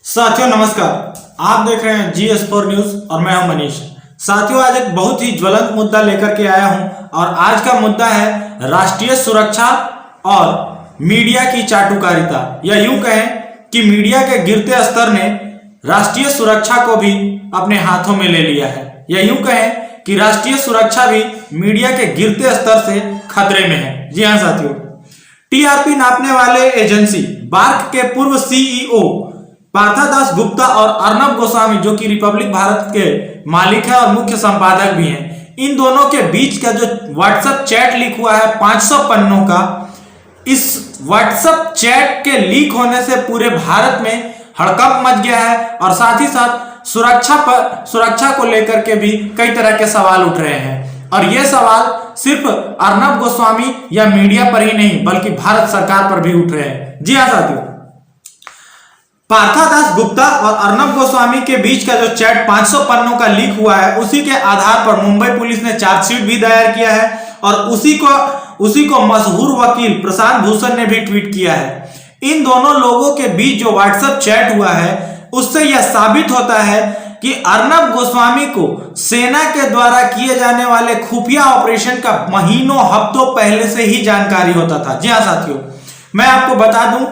साथियों नमस्कार, आप देख रहे हैं GS4 न्यूज और मैं हूं मनीष। साथियों आज एक बहुत ही ज्वलंत मुद्दा लेकर के आया हूं और आज का मुद्दा है राष्ट्रीय सुरक्षा और मीडिया की चाटुकारिता, या यूं कहें कि मीडिया के गिरते स्तर ने राष्ट्रीय सुरक्षा को भी अपने हाथों में ले लिया है, या यूं कहें कि राष्ट्रीय सुरक्षा भी मीडिया के गिरते स्तर से खतरे में है। जी हाँ साथियों, टीआरपी नापने वाले एजेंसी बार्क के पूर्व सीईओ पार्थादास गुप्ता और अर्नब गोस्वामी, जो कि रिपब्लिक भारत के मालिक है और मुख्य संपादक भी हैं, इन दोनों के बीच का जो व्हाट्सएप चैट लीक हुआ है 500 पन्नों का, इस व्हाट्सएप चैट के लीक होने से पूरे भारत में हड़कंप मच गया है और साथ ही साथ सुरक्षा को लेकर के भी कई तरह के सवाल उठ रहे हैं। और ये सवाल सिर्फ अर्नब गोस्वामी या मीडिया पर ही नहीं बल्कि भारत सरकार पर भी उठ रहे हैं। जी हाँ साथियों, पार्थादास गुप्ता और अर्नब गोस्वामी के बीच का जो चैट 500 पन्नों का लीक हुआ है, उसी के आधार पर मुंबई पुलिस ने चार्जशीट भी दायर किया है और उसी को मशहूर वकील प्रशांत भूषण ने भी ट्वीट किया है। इन दोनों लोगों के बीच जो व्हाट्सएप चैट हुआ है, उससे यह साबित होता है कि अर्नब गोस्वामी को सेना के द्वारा किए जाने वाले खुफिया ऑपरेशन का महीनों हफ्तों पहले से ही जानकारी होता था। जी हाँ साथियों, मैं आपको बता दूं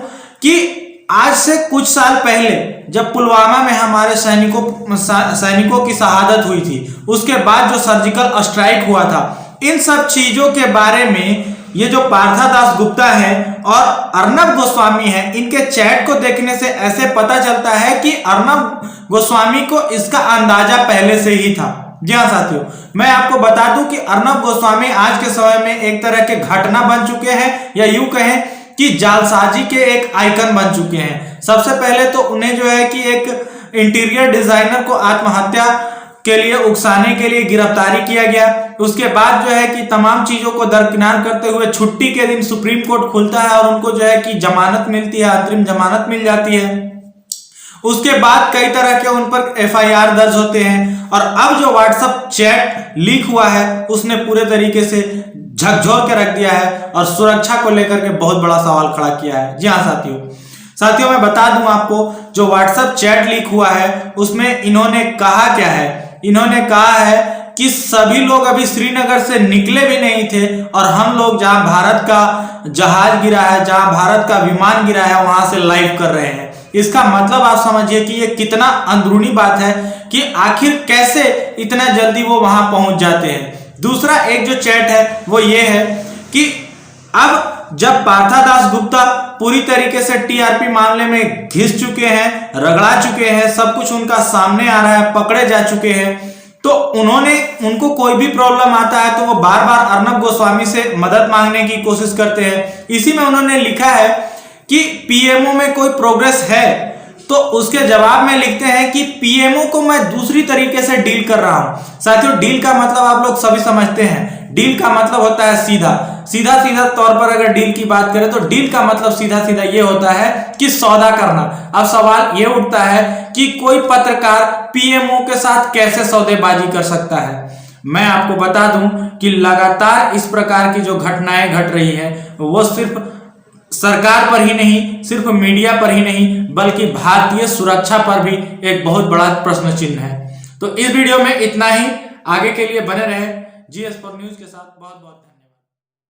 कि आज से कुछ साल पहले जब पुलवामा में हमारे सैनिकों की शहादत हुई थी, उसके बाद जो सर्जिकल स्ट्राइक हुआ था, इन सब चीजों के बारे में ये जो पार्थादास गुप्ता है और अर्नब गोस्वामी है, इनके चैट को देखने से ऐसे पता चलता है कि अर्नब गोस्वामी को इसका अंदाजा पहले से ही था। जी हाँ साथियों, मैं आपको बता दूं कि अर्नब गोस्वामी आज के समय में एक तरह के घटना बन चुके हैं, या यूं कहें कि जालसाजी के एक आइकन बन चुके हैं। सबसे पहले तो उन्हें जो है कि एक इंटीरियर डिजाइनर को आत्महत्या के लिए उकसाने के लिए गिरफ्तारी किया गया। उसके बाद जो है कि तमाम चीजों को दरकिनार करते हुए छुट्टी के दिन सुप्रीम कोर्ट खुलता है और उनको जो है कि जमानत मिलती है, अंतरिम जमानत मिल जाती है। उसके बाद कई तरह के उन पर FIR दर्ज होते हैं और अब जो व्हाट्सएप चैट लीक हुआ है, उसने पूरे तरीके से झकझोर के रख दिया है और सुरक्षा को लेकर के बहुत बड़ा सवाल खड़ा किया है। जी हाँ साथियों, मैं बता दूं आपको, जो व्हाट्सएप चैट लीक हुआ है उसमें इन्होंने कहा क्या है, इन्होंने कहा है कि सभी लोग अभी श्रीनगर से निकले भी नहीं थे और हम लोग जहां भारत का जहाज गिरा है, जहां भारत का विमान गिरा है, वहां से लाइव कर रहे हैं। इसका मतलब आप समझिए कि ये कितना अंदरूनी बात है कि आखिर कैसे इतना जल्दी वो वहां पहुंच जाते हैं। दूसरा एक जो चैट है वो ये है कि अब जब पार्थादास गुप्ता पूरी तरीके से टीआरपी मामले में घिस चुके हैं, रगड़ा चुके हैं, सब कुछ उनका सामने आ रहा है, पकड़े जा चुके हैं, तो उनको कोई भी प्रॉब्लम आता है तो वो बार बार अर्नब गोस्वामी से मदद मांगने की कोशिश करते हैं। इसी में उन्होंने लिखा है कि पीएमओ में कोई प्रोग्रेस है, तो उसके जवाब में लिखते हैं कि पीएमओ को मैं दूसरी तरीके से डील कर रहा हूं। साथियों, डील का मतलब आप लोग सभी समझते हैं। डील का मतलब होता है सीधा तौर पर अगर डील की बात करें तो डील का मतलब सीधा ये होता है कि सौदा करना। अब सवाल ये उठता है कि कोई पत्रकार पीएमओ के साथ कैसे सौदेबाजी कर सकता है। मैं आपको बता दूं कि लगातार इस प्रकार की जो घटनाएं घट रही है, वो सिर्फ सरकार पर ही नहीं, सिर्फ मीडिया पर ही नहीं, बल्कि भारतीय सुरक्षा पर भी एक बहुत बड़ा प्रश्न चिन्ह है। तो इस वीडियो में इतना ही। आगे के लिए बने रहे GS4 न्यूज के साथ। बहुत बहुत